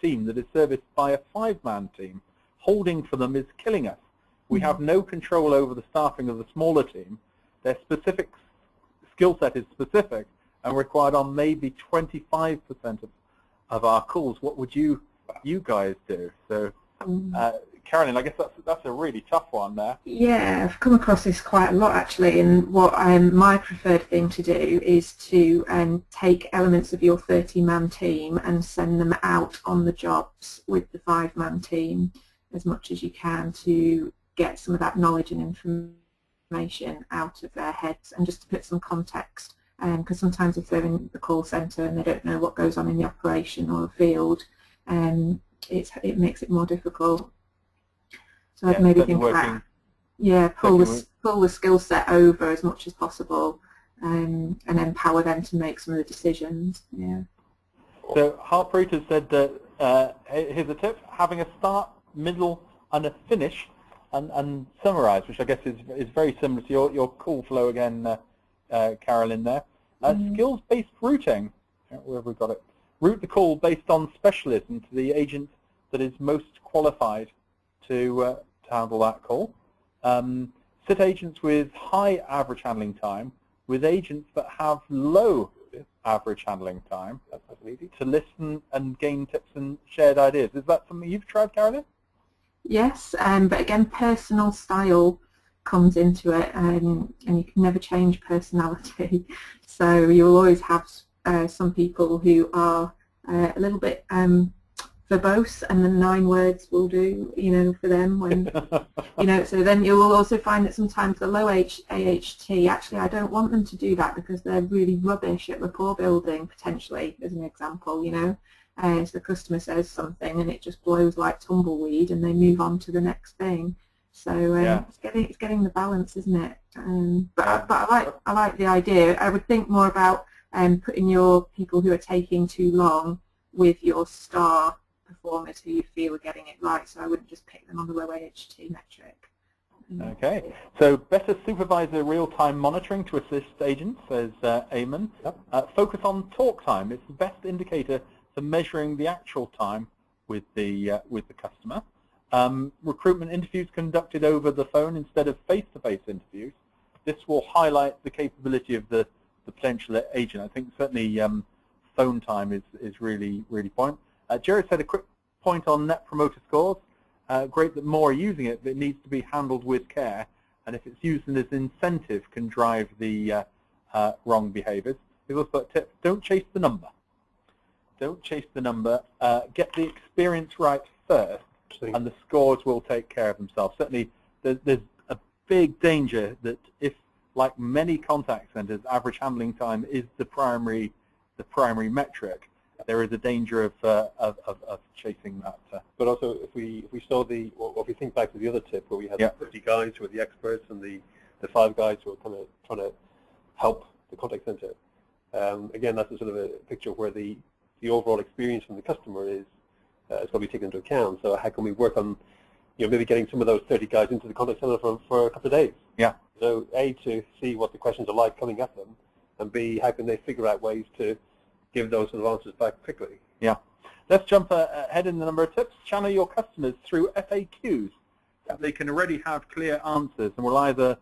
team that is serviced by a 5-man team. Holding for them is killing us. We have no control over the staffing of the smaller team. Their specific skill set is specific and required on maybe 25% of our calls. What would you guys do? So Carolyn, I guess that's a really tough one there. Yeah, I've come across this quite a lot actually, and what my preferred thing to do is to take elements of your 30-man team and send them out on the jobs with the 5-man team as much as you can to get some of that knowledge and information out of their heads, and just to put some context, because sometimes if they're in the call centre and they don't know what goes on in the operation or the field, it makes it more difficult. So I'd maybe think about, pull the skill set over as much as possible, and empower them to make some of the decisions. Yeah. So Harpreet has said that here's a tip: having a start, middle, and a finish, and summarise, which I guess is very similar to your call flow again, Carolyn. There, skills-based routing. Where have we got it? Route the call based on specialism to the agent that is most qualified to handle that call. Sit agents with high average handling time with agents that have low average handling time to listen and gain tips and shared ideas. Is that something you've tried, Carolyn? Yes, but again, personal style comes into it, and you can never change personality. So you'll always have some people who are a little bit verbose, and the 9 words will do, for them. When so then you'll also find that sometimes the low AHT, actually I don't want them to do that because they're really rubbish at rapport building, potentially, as an example. So the customer says something and it just blows like tumbleweed, and they move on to the next thing. So it's getting the balance, isn't it? But I like the idea. I would think more about putting your people who are taking too long with your star performers who you feel are getting it right, so I wouldn't just pick them on the low AHT metric. Okay, so better supervisor real-time monitoring to assist agents, says Eamon. Yep. Focus on talk time. It's the best indicator for measuring the actual time with the customer. Recruitment interviews conducted over the phone instead of face-to-face interviews. This will highlight the capability of the potential agent. I think certainly phone time is really important. Jared said a quick point on Net Promoter Scores. Great that more are using it, but it needs to be handled with care. And if it's used as incentive, can drive the wrong behaviours. We've also got a tip: don't chase the number. Don't chase the number. Get the experience right first, and the scores will take care of themselves. Certainly, there's a big danger that if, like many contact centres, average handling time is the primary metric, there is a danger of chasing that. But also, if we think back to the other tip where we had the 50 guys who are the experts and the 5 guys who are kind of trying to help the contact center. Again, that's a sort of a picture where the overall experience from the customer is got to be taken into account. So how can we work on, maybe getting some of those 30 guys into the contact center for a couple of days? Yeah. So A, to see what the questions are like coming at them, and B, how can they figure out ways to give those sort of answers back quickly. Yeah. Let's jump ahead in the number of tips. Channel your customers through FAQs. So they can already have clear answers and will either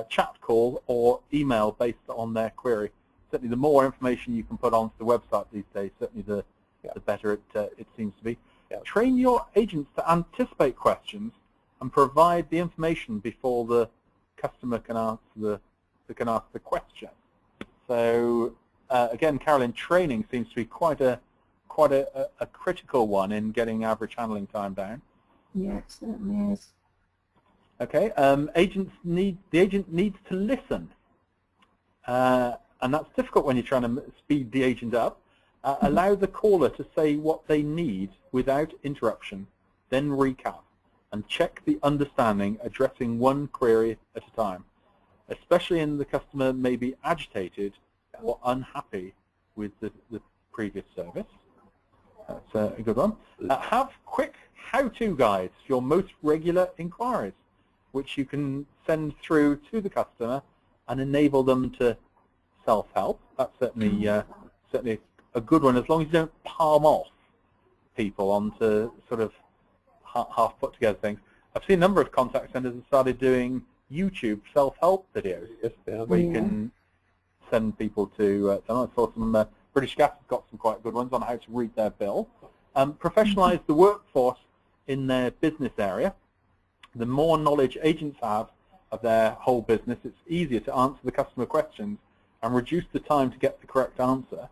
chat call or email based on their query. Certainly the more information you can put onto the website these days, certainly the better it seems to be. Yeah. Train your agents to anticipate questions and provide the information before the customer can answer the question. So again, Carolyn, training seems to be quite a critical one in getting average handling time down. Yeah, it certainly is. Okay, the agent needs to listen, and that's difficult when you're trying to speed the agent up. Allow the caller to say what they need without interruption, then recap, and check the understanding, addressing one query at a time, especially in the customer may be agitated or unhappy with the previous service. That's a good one. Have quick how-to guides for your most regular inquiries, which you can send through to the customer and enable them to self-help. That's certainly a good one, as long as you don't palm off people onto sort of half put together things. I've seen a number of contact centers that started doing YouTube self-help videos where you can send people to I saw some British Gas has got some quite good ones on how to read their bill. Professionalize the workforce in their business area. The more knowledge agents have of their whole business, it's easier to answer the customer questions and reduce the time to get the correct answer.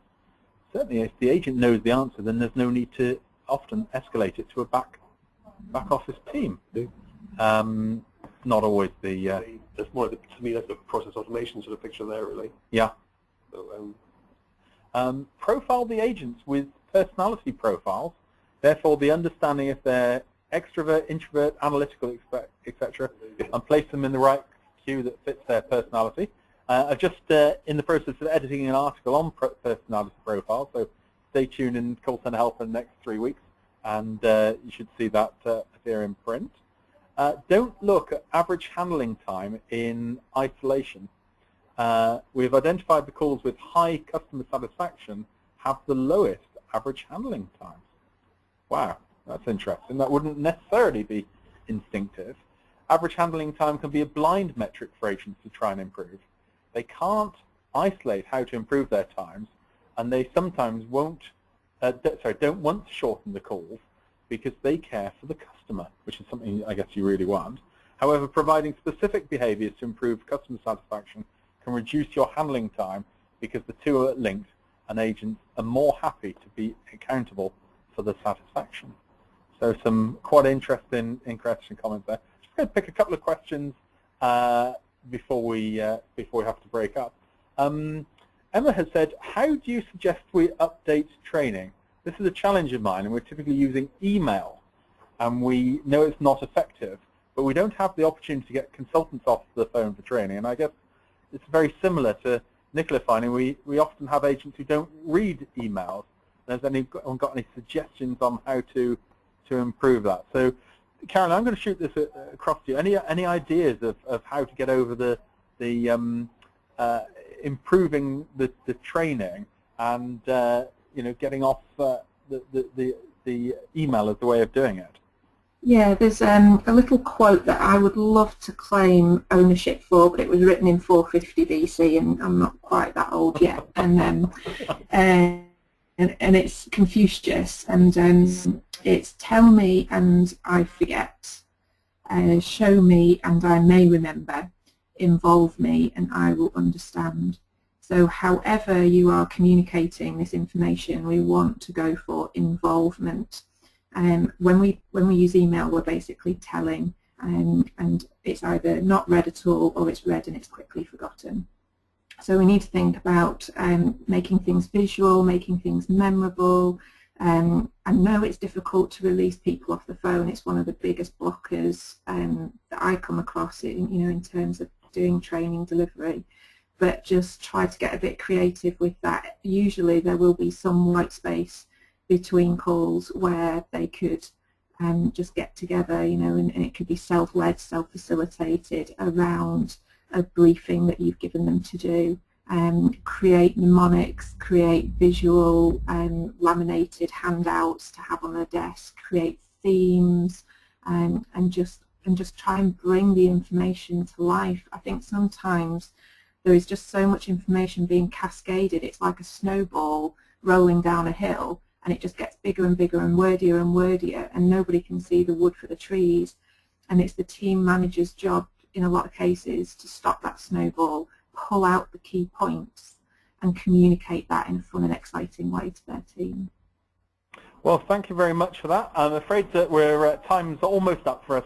Certainly, if the agent knows the answer, then there's no need to often escalate it to a back office team. Not always the... That's more, to me, that's the process automation sort of picture there, really. Yeah. So, profile the agents with personality profiles, therefore the understanding if they're extrovert, introvert, analytical, etc., and place them in the right queue that fits their personality. I'm just in the process of editing an article on personality profiles, so stay tuned in Call Center Help in the next 3 weeks, and you should see that appear in print. Don't look at average handling time in isolation. We've identified the calls with high customer satisfaction have the lowest average handling times. Wow, that's interesting. That wouldn't necessarily be instinctive. Average handling time can be a blind metric for agents to try and improve. They can't isolate how to improve their times, and they sometimes don't want to shorten the calls because they care for the customer, which is something I guess you really want. However, providing specific behaviors to improve customer satisfaction can reduce your handling time because the two are linked, and agents are more happy to be accountable for the satisfaction. So some quite interesting comments there. Just going to pick a couple of questions before we have to break up. Emma has said, how do you suggest we update training? This is a challenge of mine, and we're typically using email, and we know it's not effective, but we don't have the opportunity to get consultants off the phone for training. And I guess it's very similar to Nicola finding we often have agents who don't read emails. Has anyone got any suggestions on how to improve that? So, Carolyn, I'm going to shoot this across to you. Any ideas of how to get over the improving the training and getting off the email as the way of doing it? Yeah, there's a little quote that I would love to claim ownership for, but it was written in 450 BC, and I'm not quite that old yet. And it's Confucius, and it's tell me and I forget, show me and I may remember, involve me and I will understand. So however you are communicating this information, we want to go for involvement. When we use email, we're basically telling, and it's either not read at all or it's read and it's quickly forgotten. So we need to think about making things visual, making things memorable. I know it's difficult to release people off the phone. It's one of the biggest blockers that I come across in terms of doing training delivery. But just try to get a bit creative with that. Usually there will be some white space between calls where they could just get together, and it could be self-led, self-facilitated around a briefing that you've given them to do. Create mnemonics, create visual laminated handouts to have on their desk, create themes, and just try and bring the information to life. I think sometimes there is just so much information being cascaded. It's like a snowball rolling down a hill, and it just gets bigger and bigger and wordier, and nobody can see the wood for the trees. And it's the team manager's job in a lot of cases to stop that snowball, pull out the key points, and communicate that in a fun and exciting way to their team. Well, thank you very much for that. I'm afraid that time's almost up for us